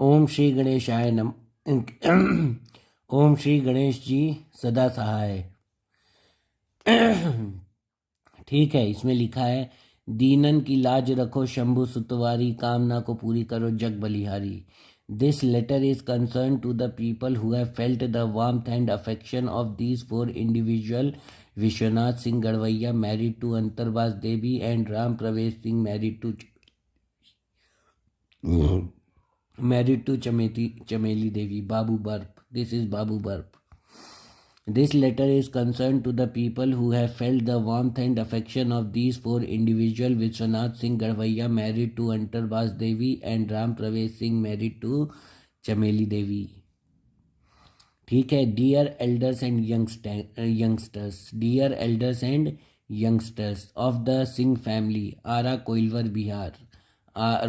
ओम श्री गणेशाय नम। ओम श्री गणेश जी सदा सहाय। ठीक है, इसमें लिखा है, दीनन की लाज रखो शंभु सुतवारी, कामना को पूरी करो जग बलिहारी। This letter is concerned to the people who have felt the warmth and affection of these four individual: Vishwanath Singh Garvaiya, married to Antarbaz Devi, and Ram Pravesh Singh, married to Chameli Devi. Babu Barp. This is Babu Barp. This letter is concerned to the people who have felt the warmth and affection of these four individuals: Vishwanath Singh Garvaiya, married to Antarbaz Devi, and Ram Pravesh Singh, married to Chameli Devi. ठीक है। Dear elders and youngsters, dear elders and youngsters of the Singh family, Ara, Koilwar, Bihar,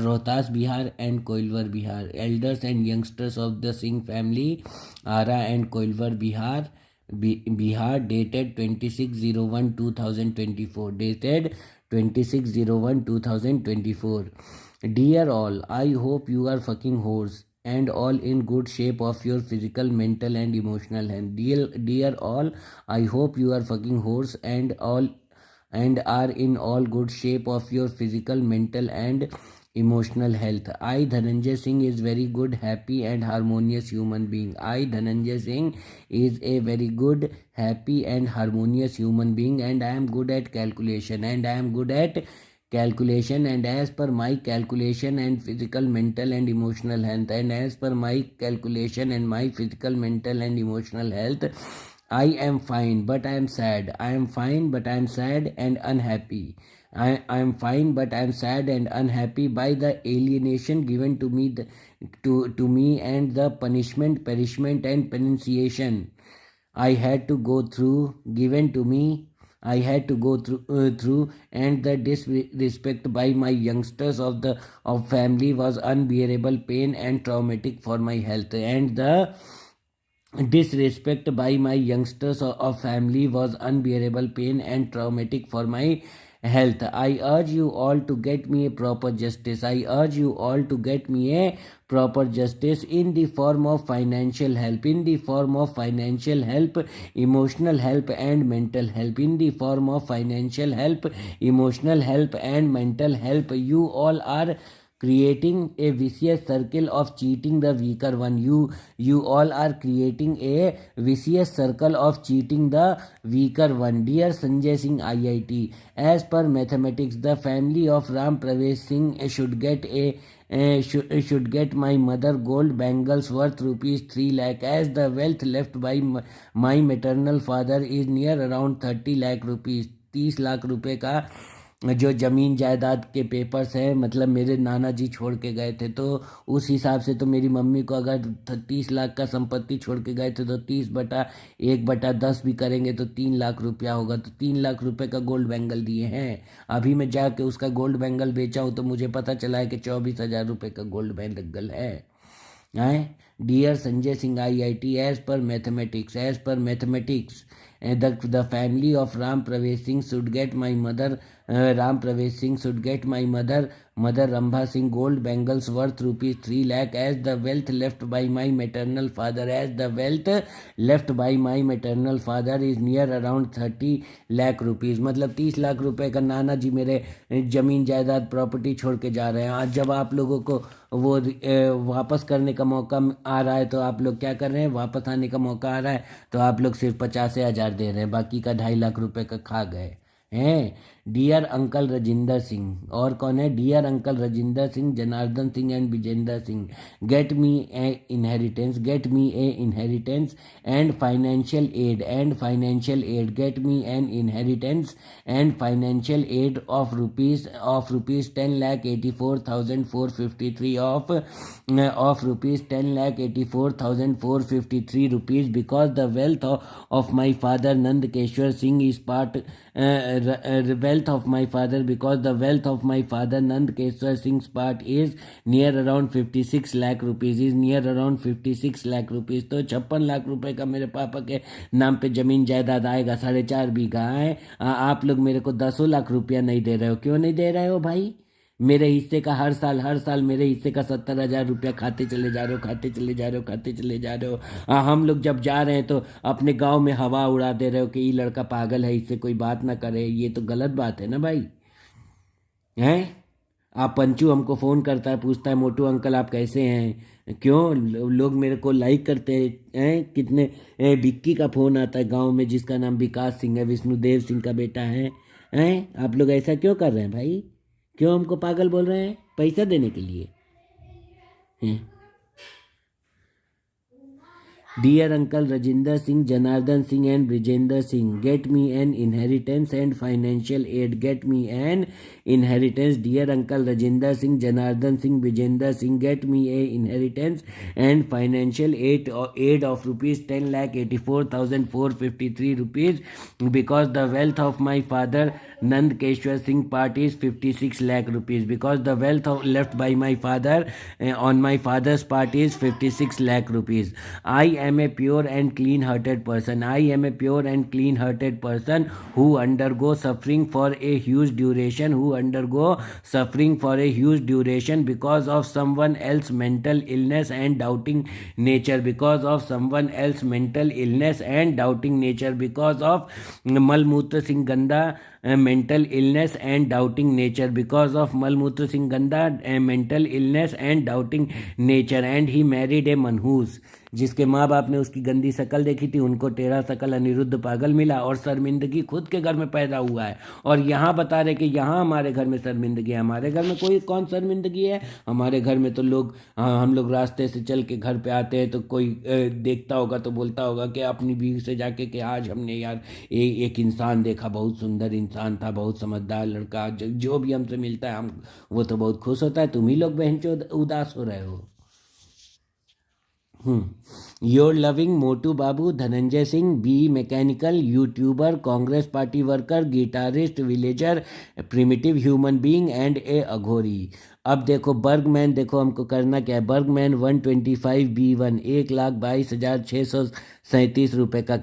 Rohtas, Bihar, and Koilwar, Bihar. Elders and youngsters of the Singh family, Ara and Koilwar, Bihar, Bihar, dated 26/01/2024, dated 26/01/2024। Dear all, I hope you are fucking horse and all in good shape of your physical, mental and emotional health. Dear all, I hope you are fucking horse and are in all good shape of your physical, mental and emotional health. I, Dhananjay Singh, is very good, happy and harmonious human being. I, Dhananjay Singh, is a very good, happy and harmonious human being, and I am good at calculation, and as per my calculation and physical, mental and emotional health, and as per my calculation and my physical, mental and emotional health, I am fine but I am sad. I am fine but I am sad and unhappy. I am fine but I am sad and unhappy by the alienation given to me, to me, and the punishment, perishment and pronunciation I had to go through, given to me, I had to go through, and the disrespect by my youngsters of family was unbearable pain and traumatic for my health, and the disrespect by my youngsters of family was unbearable pain and traumatic for my health. I urge you all to get me a proper justice. I urge you all to get me a proper justice in the form of financial help, emotional help and mental help, in the form of financial help, emotional help and mental help. You all are creating a vicious circle of cheating the weaker one. You all are creating a vicious circle of cheating the weaker one. Dear Sanjay Singh IIT, as per mathematics, the family of Ram Pravesh Singh should get my mother gold bangles worth rupees 3 lakh, as the wealth left by my maternal father is near around 30 lakh rupees. 30 lakh रुपए का जो ज़मीन जायदाद के papers हैं, मतलब मेरे नाना जी छोड़ के गए थे, तो उस हिसाब से तो मेरी मम्मी को अगर 30 लाख का संपत्ति छोड़ के गए थे तो 30/1/10 भी करेंगे तो 3 लाख रुपया होगा। तो 3 लाख रुपए का गोल्ड बैंगल दिए हैं। अभी मैं जाके उसका गोल्ड बैंगल बेचा हूँ तो मुझे पता चला है कि 24,000 रुपये का गोल्ड बैंगल है। Dear Sanjay Singh IIT, as per mathematics, the family of Ram Pravesh Singh should get my mother, Mother Rambha Singh gold bangles worth rupees 3 lakh, as the wealth left by my maternal father, is near around 30 lakh rupees. मतलब 30 लाख रुपए का नाना जी मेरे जमीन जायदाद property छोड़ के जा रहे हैं। आज जब आप लोगों को वो वापस करने का मौका आ रहा है तो आप लोग क्या कर रहे हैं, वापस आने का मौका आ रहा है तो आप लोग सिर्फ 50,000 दे रहे हैं, बाकी का 2.5 लाख रुपए का खा गए हैं। डियर अंकल राजिंदर सिंह, और कौन है? Dear uncle Rajinder Singh, Janardan Singh and Vijendra Singh, get me a inheritance and financial aid, get me an inheritance and financial aid of rupees 10,84,453 of rupees 10,84,453 rupees, because the wealth of my father Nandkeshwar Singh is part wealth of my father because the wealth of my father Nandkeshwar Singh's part is near around 56 lakh rupees, तो 56 लाख रुपए का मेरे पापा के नाम पे जमीन जायदाद आएगा, 4.5 बीघा है। आप लोग मेरे को 10 लाख रुपया नहीं दे रहे हो, क्यों नहीं दे रहे हो भाई? मेरे हिस्से का हर साल मेरे हिस्से का 70,000 रुपया खाते चले जा रहे हो, खाते चले जा रहे हो, खाते चले जा रहे हो। हम लोग जब जा रहे हैं तो अपने गांव में हवा उड़ा दे रहे हो कि ये लड़का पागल है, इससे कोई बात ना करे। ये तो गलत बात है ना भाई। हैं? आप पंचू हमको फ़ोन करता है, पूछता है मोटू अंकल आप कैसे हैं, क्यों लोग मेरे को लाइक करते हैं। कितने बिक्की का फ़ोन आता है गांव में, जिसका नाम विकास सिंह है, विष्णुदेव सिंह का बेटा है। हैं? आप लोग ऐसा क्यों कर रहे हैं भाई? क्यों हमको पागल बोल रहे हैं पैसा देने के लिए? हैं? Dear Uncle Rajinder Singh, Janardhan Singh and Brijender Singh, get me an inheritance and financial aid. Get me an inheritance. Dear Uncle Rajinder Singh, Janardhan Singh, Brijender Singh, get me a inheritance and financial aid of rupees 10,84,453 rupees, because the wealth of my father Nand Keshwar Singh part is 56 lakh rupees. Because the wealth left by my father on my father's part is 56 lakh rupees. I am a pure and clean-hearted person. I am a pure and clean-hearted person who undergo suffering for a huge duration. Because of someone else's mental illness and doubting nature. Because of Malmutra Singh Ganda mental illness and doubting nature. Because of Malmutra Singh Ganda mental illness and doubting nature. And he married a manhus. जिसके माँ बाप ने उसकी गंदी शक्ल देखी थी, उनको टेढ़ा शक्ल अनिरुद्ध पागल मिला और शर्मिंदगी खुद के घर में पैदा हुआ है। और यहाँ बता रहे कि यहाँ हमारे घर में शर्मिंदगी है। हमारे घर में कौन शर्मिंदगी है? हमारे घर में तो लोग हम लोग रास्ते से चल के घर पे आते हैं तो कोई देखता होगा तो बोलता होगा कि अपनी बीवी से जाके कि आज हमने यार एक इंसान देखा, बहुत सुंदर इंसान था, बहुत समझदार लड़का, जो भी हमसे मिलता है हम वो तो बहुत खुश होता है। तुम ही लोग बहन चोद उदास हो रहे हो। Your loving Motu Babu, Dhananjay Singh, B. Mechanical, YouTuber, Congress Party worker, guitarist, villager, primitive human being and a अघोरी। अब देखो बर्गमैन, देखो हमको करना क्या है। बर्गमैन 125B1 1,22,637 रुपये का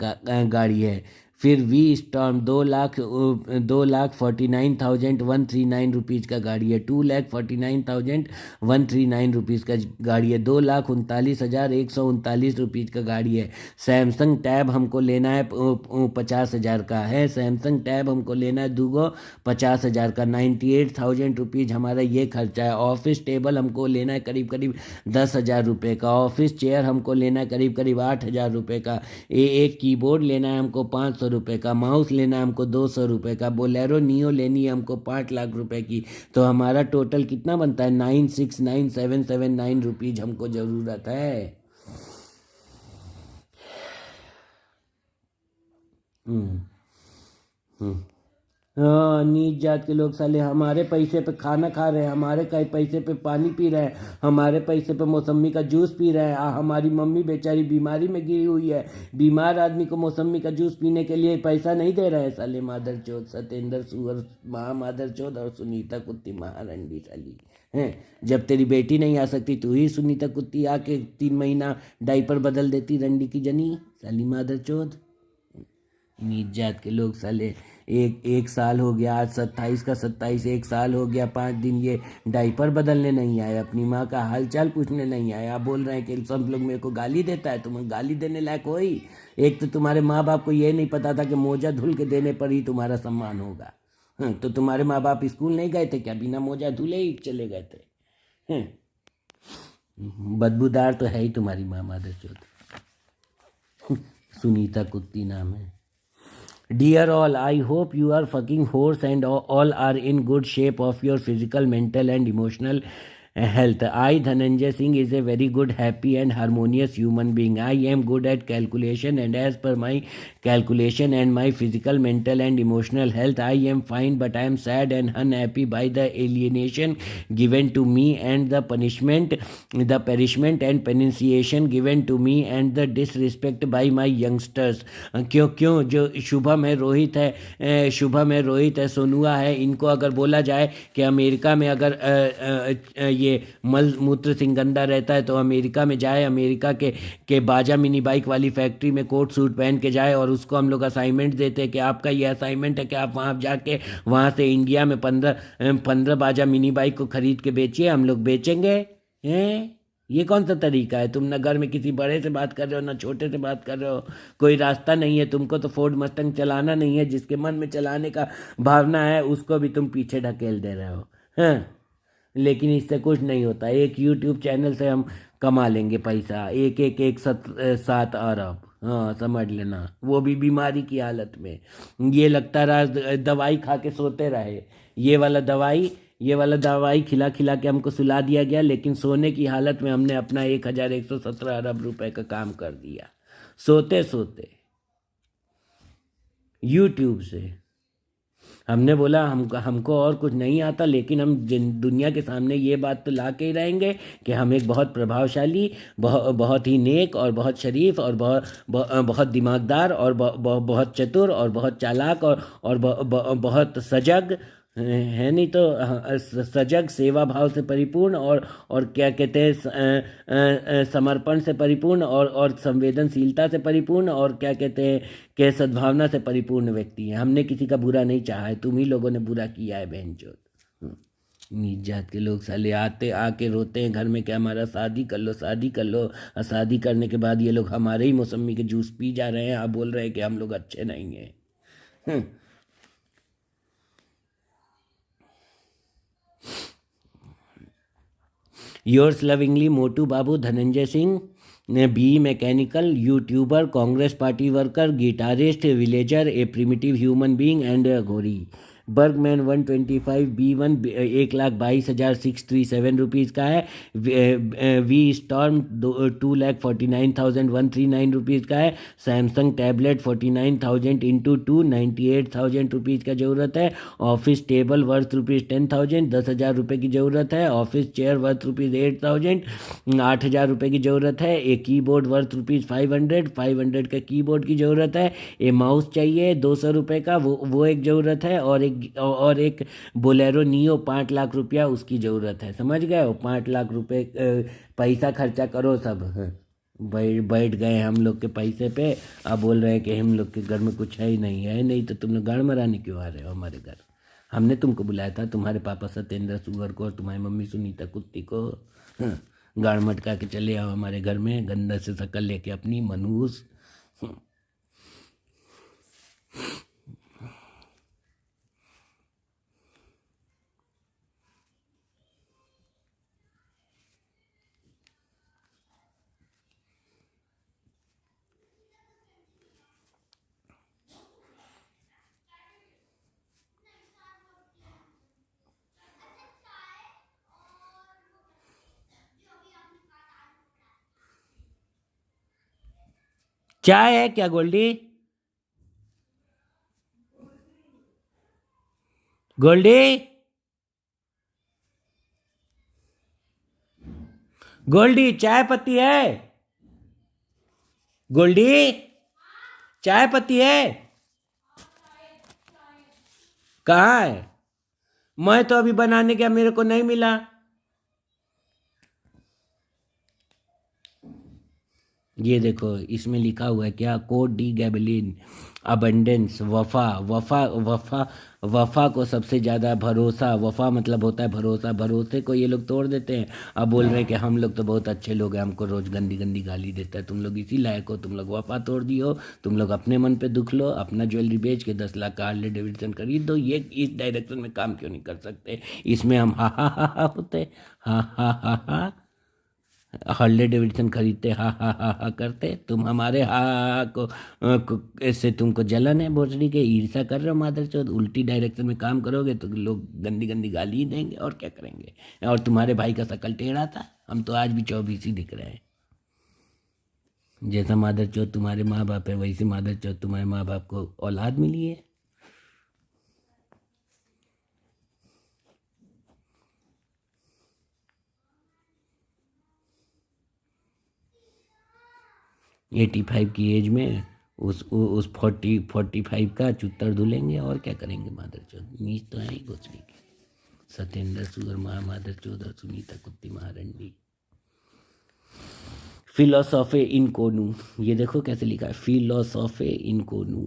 गाड़ी है। फिर वी स्टॉर्म 2,49,139 रुपीज़ का गाड़ी है। 2,49,139 रुपीज़ का गाड़ी है। 2,39,139 रुपीज़ का गाड़ी है। सैमसंग टैब हमको लेना है 50,000 का है। सैमसंग टैब हमको लेना है 50,000 का। 98,000 रुपीज़ हमारा ये खर्चा है। ऑफिस टेबल हमको लेना है करीब 10,000 रुपये का। ऑफिस चेयर हमको लेना है करीब 8,000 रुपये का। एक कीबोर्ड लेना है हमको 500 रुपये का। माउस लेना है हमको 200 रुपये का। बोलेरो नियो लेनी है हमको 5 लाख रुपए की। तो हमारा टोटल कितना बनता है? 969779 रुपीज़ हमको ज़रूरत है। हाँ, नीच जात के लोग साले हमारे पैसे पे खाना खा रहे हैं, हमारे पैसे पे पानी पी रहे हैं, हमारे पैसे पे मौसम्मी का जूस पी रहे हैं। हमारी मम्मी बेचारी बीमारी में गिरी हुई है, बीमार आदमी को मौसम्मी का जूस पीने के लिए पैसा नहीं दे रहे हैं साले मादर चौथ। सत्येंद्र सुअर महा मादर चौथ और सुनीता कुत्ती महारंडी साली हैं। जब तेरी बेटी नहीं आ सकती तू ही सुनीता कुत्ती आके 3 महीना डाइपर बदल देती रंडी की जनी साली मादर चौथ। नीच जात के लोग साले एक साल हो गया, आज 27 का 27 एक साल हो गया, 5 दिन ये डाइपर बदलने नहीं आए, अपनी माँ का हालचाल पूछने नहीं आए। आप बोल रहे हैं कि सब लोग मेरे को गाली देता है, तुम्हें गाली देने लायक होई। एक तो तुम्हारे माँ बाप को ये नहीं पता था कि मोजा धुल के देने पर ही तुम्हारा सम्मान होगा। तो तुम्हारे माँ बाप स्कूल नहीं गए थे क्या? बिना मोजा धुले ही चले गए थे। बदबूदार तो है ही तुम्हारी माँ मादरचोद। सुनीता कुत्ती नाम है। Dear all, I hope you are fucking horse and all are in good shape of your physical, mental and emotional health. I, Dhananjay Singh, is a very good, happy and harmonious human being. I am good at calculation and as per my calculation and my physical, mental and emotional health, I am fine, but I am sad and unhappy by the alienation given to me and the punishment and pronunciation given to me and the disrespect by my youngsters. क्यों जो शुभम है, रोहित है, सोनुआ है, इनको अगर बोला जाए कि अमेरिका में अगर ये ये मल मूत्र सिंह गंदा रहता है तो अमेरिका में जाए, अमेरिका के बाजा मिनी बाइक वाली फैक्ट्री में कोट सूट पहन के जाए, और उसको हम लोग असाइनमेंट देते हैं कि आपका ये असाइनमेंट है कि आप वहाँ जाके वहाँ से इंडिया में 15 बाजा मिनी बाइक को खरीद के बेचिए, हम लोग बेचेंगे। हैं, ये कौन सा तरीका है? तुम ना घर में किसी बड़े से बात कर रहे हो ना छोटे से बात कर रहे हो, कोई रास्ता नहीं है तुमको, तो फोर्ड मस्टंग चलाना नहीं है, जिसके मन में चलाने का भावना है उसको भी तुम पीछे ढकेल दे रहे हो। हैं, लेकिन इससे कुछ नहीं होता। एक यूट्यूब चैनल से हम कमा लेंगे पैसा, एक 7 अरब। हाँ, समझ लेना, वो भी बीमारी की हालत में। ये लगता रहा दवाई खा के सोते रहे, ये वाला दवाई खिला खिला के हमको सुला दिया गया, लेकिन सोने की हालत में हमने अपना 1117 अरब रुपए का काम कर दिया, सोते सोते यूट्यूब से। हमने बोला हमको और कुछ नहीं आता, लेकिन हम दुनिया के सामने ये बात तो ला के ही रहेंगे कि हम एक बहुत प्रभावशाली, बहुत ही नेक और बहुत शरीफ और बहुत दिमागदार और बहुत चतुर और बहुत चालाक और बहुत सजग है। नहीं तो सजग, सेवा भाव से परिपूर्ण और क्या कहते हैं, समर्पण से परिपूर्ण और संवेदनशीलता से परिपूर्ण और क्या कहते हैं कि सद्भावना से परिपूर्ण व्यक्ति हैं। हमने किसी का बुरा नहीं चाहा है, तुम ही लोगों ने बुरा किया है बहनचोद। नीच जात के लोग साले आके रोते हैं घर में कि हमारा शादी कर लो, शादी कर लो, और शादी करने के बाद ये लोग हमारे ही मौसमी के जूस पी जा रहे हैं, आप बोल रहे हैं कि हम लोग अच्छे नहीं हैं। योर्स लविंगली मोटू बाबू धनंजय सिंह ने B mechanical, YouTuber, Congress party worker, guitarist, villager, a primitive human being and Ghori. Burgman 125 B1 1,22,637 rupees का है। वी स्टॉर्म 2,49,139 रुपीज़ का है। सैमसंग टैबलेट 49,000 इंटू 2 98,000 रुपीज़ का ज़रूरत है। ऑफिस टेबल वर्थ ₹10,000 10,000 रुपये की ज़रूरत है। ऑफिस चेयर वर्थ ₹8,000 8,000 रुपये की ज़रूरत है। एक कीबोर्ड वर्थ ₹500 500 का कीबोर्ड की ज़रूरत है। ए माउस चाहिए 200 रुपये का, वो एक ज़रूरत है। और एक बोलेरो नियो 5 लाख रुपया उसकी ज़रूरत है। समझ गए हो? 5 लाख रुपए पैसा खर्चा करो सब। बैठ गए हम लोग के पैसे पे, अब बोल रहे हैं कि हम लोग के घर में कुछ है ही नहीं है। नहीं तो तुम लोग गाड़ मराने क्यों आ रहे हो हमारे घर? हमने तुमको बुलाया था, तुम्हारे पापा सत्येंद्र सुगर को और तुम्हारी मम्मी सुनीता कुत्ती को। गाड़ मटका के चले आओ हमारे घर में, गंदा से शक्ल लेके अपनी मनहूस। चाय है क्या गोल्डी? गोल्डी, गोल्डी चाय पत्ती है? गोल्डी, चाय पत्ती है? कहाँ है? मैं तो अभी बनाने गया, मेरे को नहीं मिला। ये देखो, इसमें लिखा हुआ है क्या? कोड डी गैबलिन अबंडेंस, वफा। वफा वफा वफा को सबसे ज़्यादा भरोसा, वफा मतलब होता है भरोसा, भरोसे को ये लोग तोड़ देते हैं। अब बोल रहे हैं कि हम लोग तो बहुत अच्छे लोग हैं, हमको रोज़ गंदी गंदी गाली देता है। तुम लोग इसी लायक हो, तुम लोग वफा तोड़ दी हो। तुम लोग अपने मन पे दुख लो, अपना ज्वेलरी बेच के 10 लाख का हार्ले डेविडसन खरीद दो। ये इस डायरेक्शन में काम क्यों नहीं कर सकते? इसमें हम हा हा हा हा होते, हा हा हा हा हार्ले डेविडसन खरीदते, हा हा हा हा करते। तुम हमारे हा हा को ऐसे तुमको जलन है भोसड़ी के, ईर्ष्या कर रहे हो मादरचोद। उल्टी डायरेक्शन में काम करोगे तो लोग गंदी गंदी गाली ही देंगे, और क्या करेंगे। और तुम्हारे भाई का शकल टेढ़ा था, हम तो आज भी 24 ही दिख रहे हैं। जैसा मादरचोद तुम्हारे माँ बाप है, वैसे मादरचोद तुम्हारे माँ बाप को औलाद मिली है। एटी 85 की एज में उस 45 का चुत्तर धुलेंगे, और क्या करेंगे मादरचोद। नीच तो है ही घुसड़ी के। सत्येंद्र सूर महामादर चौधर सुनीता कुत्ती महारंडी। फिलोसॉफे इन कोनू, ये देखो कैसे लिखा है, फिलोसॉफे इन कोनू,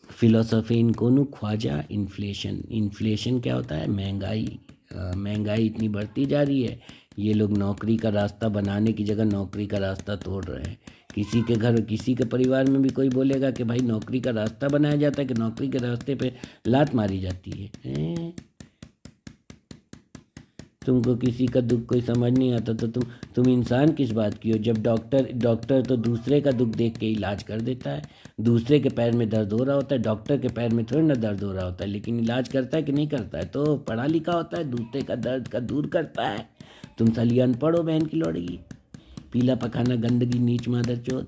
फिलोसॉफी इन कोनू ख्वाजा इन्फ्लेशन। इन्फ्लेशन क्या होता है? महंगाई। महंगाई इतनी बढ़ती जा रही है, ये लोग नौकरी का रास्ता बनाने की जगह नौकरी का रास्ता तोड़ रहे हैं। किसी के घर, किसी के परिवार में भी कोई बोलेगा कि भाई नौकरी का रास्ता बनाया जाता है कि नौकरी के रास्ते पे लात मारी जाती है। तुमको किसी का दुख कोई समझ नहीं आता तो तुम इंसान किस बात की हो? जब डॉक्टर तो दूसरे का दुख देख के इलाज कर देता है। दूसरे के पैर में दर्द हो रहा होता है, डॉक्टर के पैर में थोड़ी ना दर्द हो रहा होता है, लेकिन इलाज करता है कि नहीं करता है? तो पढ़ा लिखा होता है, दूसरे का दर्द का दूर करता है। तुम साली अनपढ़ हो बहन की लौड़गी, पीला पखाना गंदगी नीच मादर चौथ।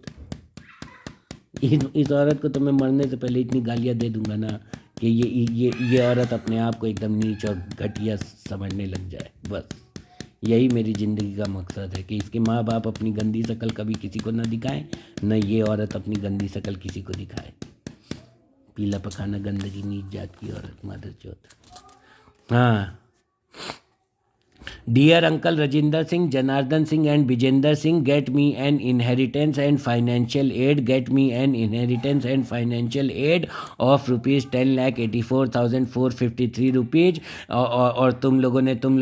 इस औरत को तो मैं मरने से पहले इतनी गालियाँ दे दूंगा ना कि ये औरत अपने आप को एकदम नीच और घटिया समझने लग जाए। बस यही मेरी ज़िंदगी का मकसद है कि इसके माँ बाप अपनी गंदी शक्ल कभी किसी को न दिखाएं, न ये औरत अपनी गंदी शक्ल किसी को दिखाए। पीला पखाना गंदगी नीच जात की औरत मादर चौथ। हाँ, Dear Uncle Rajinder Singh, Janardhan Singh and Bijender Singh, get me an inheritance and financial aid. Get me an inheritance and financial aid of rupees 10,84,453 rupees. और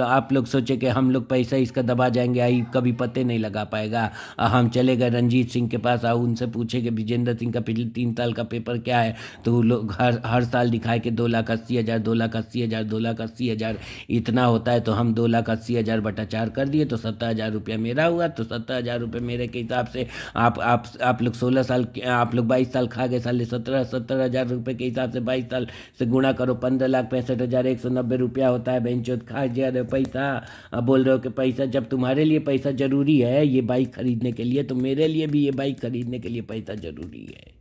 आप लोग सोचे कि हम लोग पैसा इसका दबा जाएंगे, आई कभी पते नहीं लगा पाएगा। हम चले गए रंजीत सिंह के पास, आओ उनसे पूछे कि विजेंद्र सिंह का पिछले 3 साल का पेपर क्या है, तो लोग हर साल दिखाए कि 2,80,000 2,80,000 2,80,000 इतना होता है। तो हम 2,80,000 बटा 4 कर दिए तो 70,000 रुपया मेरा हुआ। तो 70,000 रुपये मेरे के हिसाब से आप लोग 16 साल, आप लोग 22 साल खा गए साले। 70,000 रुपये के हिसाब से 22 साल से गुणा करो, 15,65,190 रुपया होता है। बेंचोत खा जा रहे हो पैसा। अब बोल रहे हो कि पैसा, जब तुम्हारे लिए पैसा जरूरी है ये बाइक खरीदने के लिए, तो मेरे लिए भी ये बाइक खरीदने के लिए पैसा जरूरी है।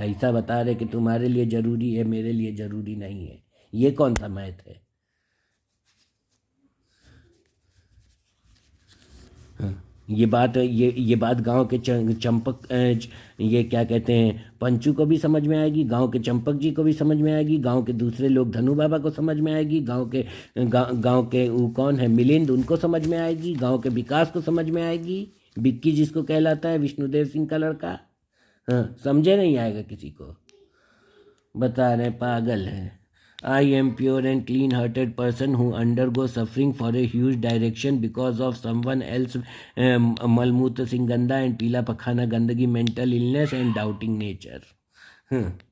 ऐसा बता रहे कि तुम्हारे लिए जरूरी है, मेरे लिए जरूरी नहीं है। ये कौन सा मैथ है? ये बात गांव के चंपक, ये क्या कहते हैं, पंचू को भी समझ में आएगी, गांव के चंपक जी को भी समझ में आएगी, गांव के दूसरे लोग धनु बाबा को समझ में आएगी, गांव के वो कौन है मिलिंद, उनको समझ में आएगी, गांव के विकास को समझ में आएगी, बिक्की जिसको कहलाता है विष्णुदेव सिंह का लड़का। हाँ, समझे नहीं आएगा किसी को। बता रहे पागल है। I am pure and clean-hearted person who undergoes suffering for a huge direction because of someone else malmootra singh ganda and पीला पखाना गंदगी, mental illness and doubting nature।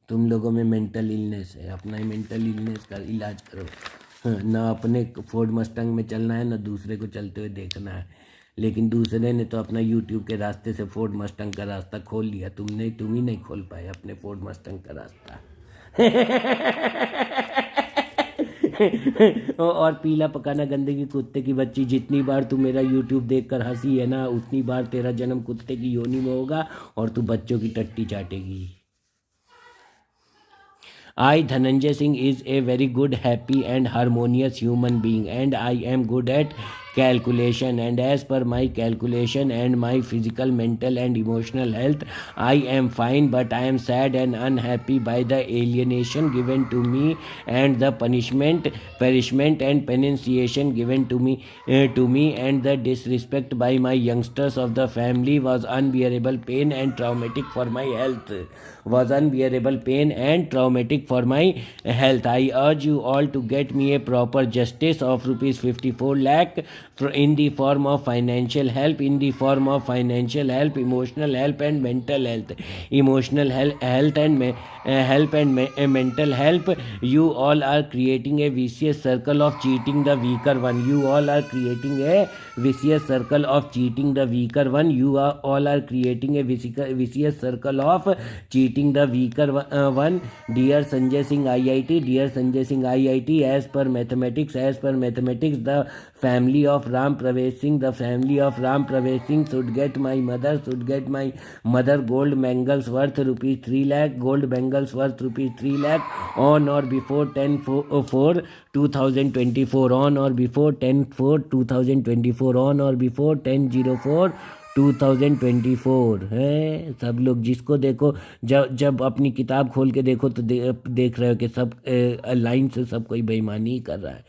तुम लोगों में मेंटल इलनेस है, अपना ही मेंटल इलनेस का इलाज करो। ना अपने फोर्ड मस्टंग में चलना है, ना दूसरे को चलते हुए देखना है। लेकिन दूसरे ने तो अपना यूट्यूब के रास्ते से फोर्ड मस्टंग का रास्ता खोल लिया, तुम ही नहीं खोल पाए अपने फोर्ड मस्टंग का रास्ता। और पीला पकाना गंदगी कुत्ते की बच्ची, जितनी बार तू मेरा यूट्यूब देखकर हंसी है ना, उतनी बार तेरा जन्म कुत्ते की योनि में होगा और तू बच्चों की टट्टी चाटेगी। I, Dhananjay Singh, is a very good, happy and harmonious human being, and I am good at calculation, and as per my calculation and my physical, mental and emotional health, I am fine, but I am sad and unhappy by the alienation given to me and the punishment and penance given to me and the disrespect by my youngsters of the family was unbearable pain and traumatic for my health. I urge you all to get me a proper justice of rupees 54 lakh in the form of financial help, emotional help and mental health. Emotional health and mental help. You all are creating a vicious circle of cheating the weaker one. You all are creating a vicious circle of cheating the weaker one. Dear Sanjay Singh IIT, as per mathematics, the family of Ram Pravesh Singh should get my mother gold bangles worth rupees 3 lakh, on or before 10/4/2024, on or before 10/4/2024, on or before 10/04 2024 है। सब लोग जिसको देखो, जब जब अपनी किताब खोल के देखो तो देख रहे हो कि सब लाइन से सब कोई बेईमानी ही कर रहा है।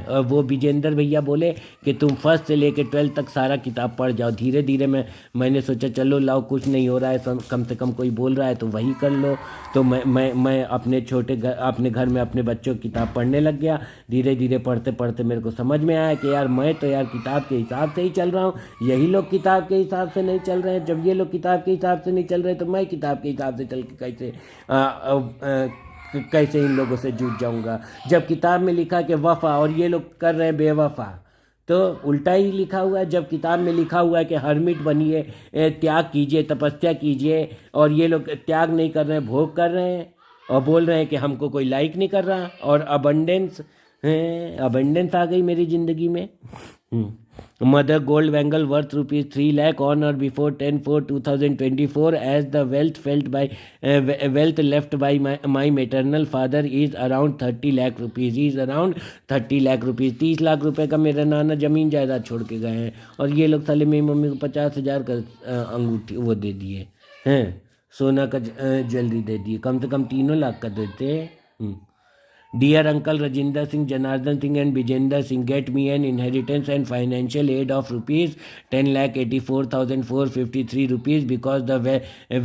और वो विजेंद्र भैया बोले कि तुम फर्स्ट से लेके 12th तक सारा किताब पढ़ जाओ। धीरे धीरे मैंने सोचा चलो लाओ, कुछ नहीं हो रहा है, कम से कम कोई बोल रहा है तो वही कर लो। तो मैं अपने घर में अपने बच्चों की किताब पढ़ने लग गया। धीरे धीरे पढ़ते पढ़ते मेरे को समझ में आया कि यार मैं तो यार किताब के हिसाब से ही चल रहा हूँ, यही लोग किताब के हिसाब से नहीं चल रहे हैं। जब ये लोग किताब के हिसाब से नहीं चल रहे तो मैं किताब के हिसाब से चल के कैसे इन लोगों से जूझ जाऊंगा। जब किताब में लिखा कि वफा और ये लोग कर रहे हैं बेवफा, तो उल्टा ही लिखा हुआ है। जब किताब में लिखा हुआ है कि हर्मिट बनिए, त्याग कीजिए, तपस्या कीजिए, और ये लोग त्याग नहीं कर रहे हैं, भोग कर रहे हैं और बोल रहे हैं कि हमको कोई लाइक नहीं कर रहा। और अबंडेंस आ गई मेरी ज़िंदगी में। Mother gold bangle worth ₹3 lakh on or before 10/4/2024 as the wealth left by my maternal father is around 30 lakh rupees. Is around 30 lakh rupees. 30 lakh रुपए का मेरा नाना जमीन जायदाद छोड़ के गए हैं, और ये लोग साले मेरी मम्मी को 50,000 का अंगूठी वो दे दिए हैं, सोना का ज्वेलरी दे दिए। कम से कम 3 लाख का देते। Dear Uncle Rajinder Singh, Janardhan Singh and Vijender Singh, get me an inheritance and financial aid of rupees 10,84,453 rupees because the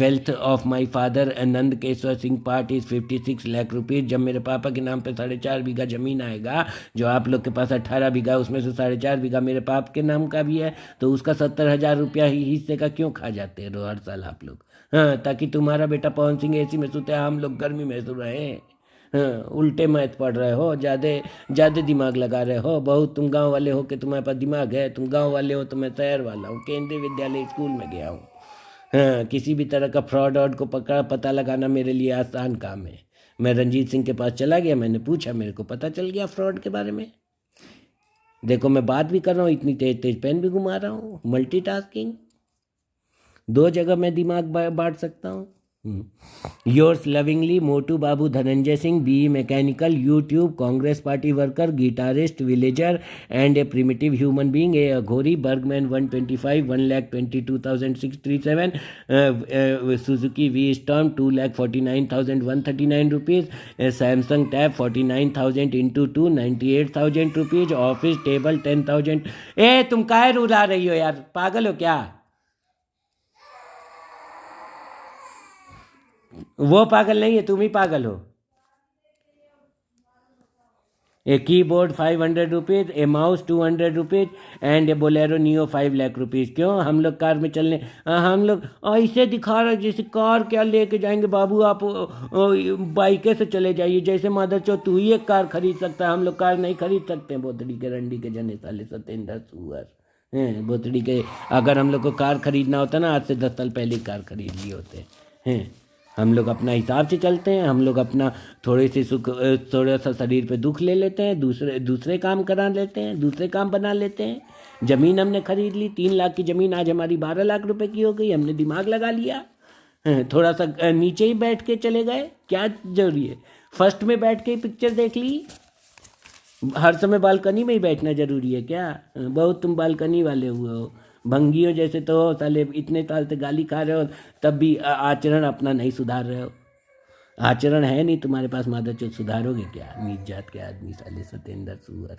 wealth of my father Nand Keswar Singh part is 56 lakh rupees. जब मेरे पापा के नाम पे 4.5 बीघा जमीन आएगा, जो आप लोग के पास 18 बीघा, उसमें से 4.5 बीघा मेरे पाप के नाम का भी है, तो उसका 70,000 रुपया ही हिस्से का क्यों खा जाते रहो हर साल आप लोग? हाँ, ताकि तुम्हारा बेटा पवन सिंह एसी में सोते, हम लोग गर्मी में सो रहे हैं। हाँ, उल्टे मैथ पढ़ रहे हो, ज़्यादा दिमाग लगा रहे हो। बहुत तुम गांव वाले हो कि तुम्हारे पास दिमाग है, तुम गांव वाले हो तो मैं शहर वाला हूँ, केंद्रीय विद्यालय स्कूल में गया हूँ। हाँ, किसी भी तरह का फ्रॉड ऑड को पता लगाना मेरे लिए आसान काम है। मैं रंजीत सिंह के पास चला गया, मैंने पूछा, मेरे को पता चल गया फ्रॉड के बारे में। देखो मैं बात भी कर रहा हूँ, इतनी तेज तेज पेन भी घुमा रहा हूँ, मल्टीटास्किंग, 2 जगह मैं दिमाग बांट सकता हूँ। Yours lovingly, Motu Babu Dhananjay Singh, BE Mechanical, YouTube, Congress Party worker, guitarist, villager, and a primitive human being. A Aghori, Bergman 125, 1,22,637. Suzuki V-Storm 2,49,139 rupees. A Samsung Tab 49,000 into 2, 98,000 rupees. Office table 10,000. ए तुम काहे रुला रही हो यार, पागल हो क्या? वो पागल नहीं है, तुम ही पागल हो। A keyboard 500 rupees, a mouse 200 rupees, and a Bolero Neo 5 lakh rupees. क्यों? हम लोग कार में चलने, हम लोग ऐसे दिखा रहे जैसे कार क्या लेके जाएंगे बाबू, आप बाइके से चले जाइए। जैसे मादर चो तू ही एक कार खरीद सकता है, हम लोग कार नहीं खरीद सकते। बोतड़ी के रंडी के जने साले सतेंद्र सुअर हैं। बोतड़ी के, अगर हम लोग को कार खरीदना होता ना, आज से 10 साल पहले कार खरीद लिए होते हैं। हम लोग अपना हिसाब से चलते हैं, हम लोग अपना थोड़ा सा शरीर पे दुख ले लेते हैं, दूसरे काम करा लेते हैं, दूसरे काम बना लेते हैं। ज़मीन हमने खरीद ली, 3 लाख की ज़मीन आज हमारी 12 लाख रुपए की हो गई। हमने दिमाग लगा लिया, थोड़ा सा नीचे ही बैठ के चले गए, क्या जरूरी है? फर्स्ट में बैठ के पिक्चर देख ली, हर समय बालकनी में ही बैठना जरूरी है क्या? बहुत तुम बालकनी वाले हुए हो, भंगियों जैसे तो हो साले। इतने साल से गाली खा रहे हो, तब भी आचरण अपना नहीं सुधार रहे हो। आचरण है नहीं तुम्हारे पास, मादर चोद, सुधारोगे क्या? नीच जात के आदमी साले सतेंद्र सुअर।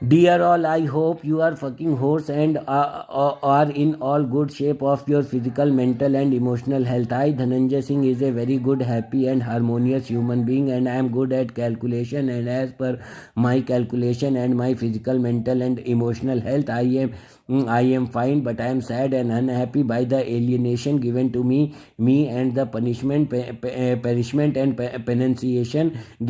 Dear all, I hope you are fucking horse and are in all good shape of your physical, mental and emotional health. I, Dhananjay Singh, is a very good, happy and harmonious human being, and I am good at calculation, and as per my calculation and my physical, mental and emotional health, I am fine, but I am sad and unhappy by the alienation given to me and the punishment and penance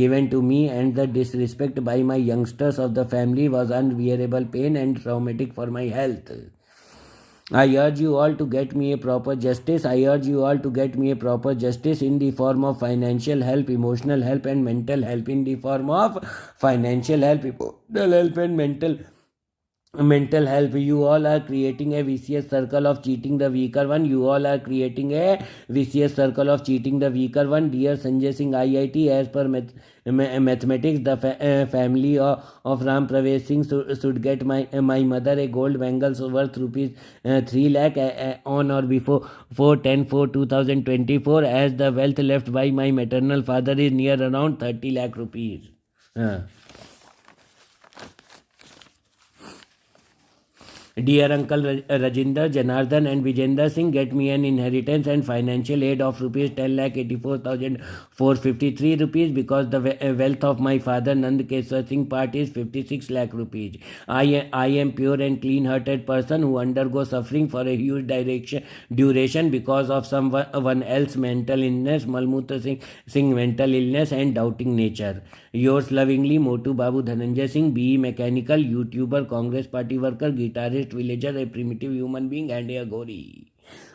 given to me, and the disrespect by my youngsters of the family was unbearable pain and traumatic for my health. I urge you all to get me a proper justice. I urge you all to get me a proper justice in the form of financial help, emotional help and mental help. In the form of financial help, emotional help and mental mental health. You all are creating a vicious circle of cheating the weaker one. You all are creating a vicious circle of cheating the weaker one. Dear Sanjay Singh IIT, as per mathematics, the family of Ram Pravesh Singh should get my mother a gold bangles worth rupees 3 lakh on or before 4/10/2024, as the wealth left by my maternal father is near around 30 lakh rupees. Dear Uncle Rajinder, Janardhan and Vijender Singh, get me an inheritance and financial aid of rupees 10,84,453 rupees, because the wealth of my father Nand Keswar Singh part is 56 lakh rupees. I am pure and clean-hearted person who undergoes suffering for a huge duration because of someone else mental illness, Malmutra Singh mental illness and doubting nature. Yours lovingly, Motu Babu Dhananjay Singh, BE Mechanical, YouTuber, Congress Party worker, guitarist, villager, a primitive human being and a Ghori.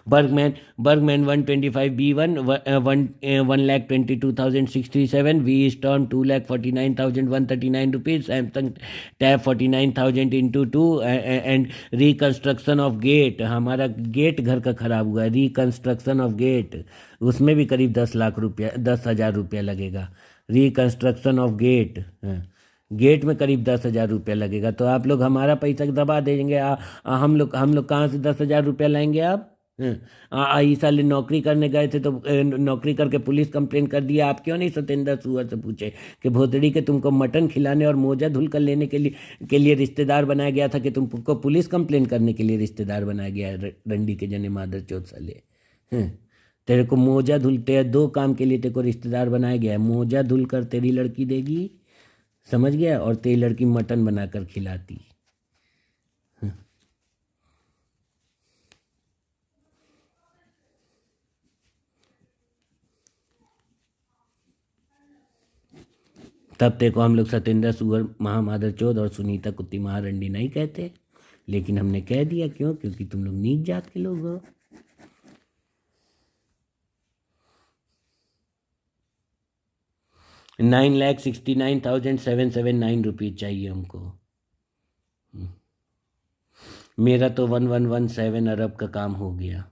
Bergman 125B1 1,22,637, V Storm 2,49,139 rupees, Samsung Tab 49,000 into 2 and reconstruction of gate. हमारा gate घर का खराब हुआ है, reconstruction of gate, उसमें भी करीब 10 लाख रुपया 10,000 रुपया लगेगा. रिकंस्ट्रक्शन ऑफ गेट, गेट में करीब 10,000 रुपया लगेगा. तो आप लोग हमारा पैसा दबा देंगे. हम लोग कहाँ से 10,000 रुपया लाएंगे आप? इस साल नौकरी करने गए थे तो नौकरी करके पुलिस कंप्लेन कर दिया. आप क्यों नहीं सत्येंद्र सुअर से पूछे कि भोतड़ी के तुमको मटन खिलाने और मोजा धुल कर लेने के लिए रिश्तेदार बनाया गया था कि तुमको पुलिस कंप्लेन करने के लिए रिश्तेदार बनाया गया है? रंडी के जने मादर चौथ साले. तेरे को मोजा धुलते 2 काम के लिए तेरे को रिश्तेदार बनाया गया है. मोजा धुल कर तेरी लड़की देगी, समझ गया, और तेरी लड़की मटन बनाकर खिलाती. तब तेरे को हम लोग सत्येंद्र सुअर महामादर चौथ और सुनीता कुत्ती महारंडी नहीं कहते, लेकिन हमने कह दिया. क्यों? क्योंकि तुम लोग नीच जात के लोग हो. 9,69,779 रुपीज चाहिए हमको. मेरा तो 1117 अरब का काम हो गया.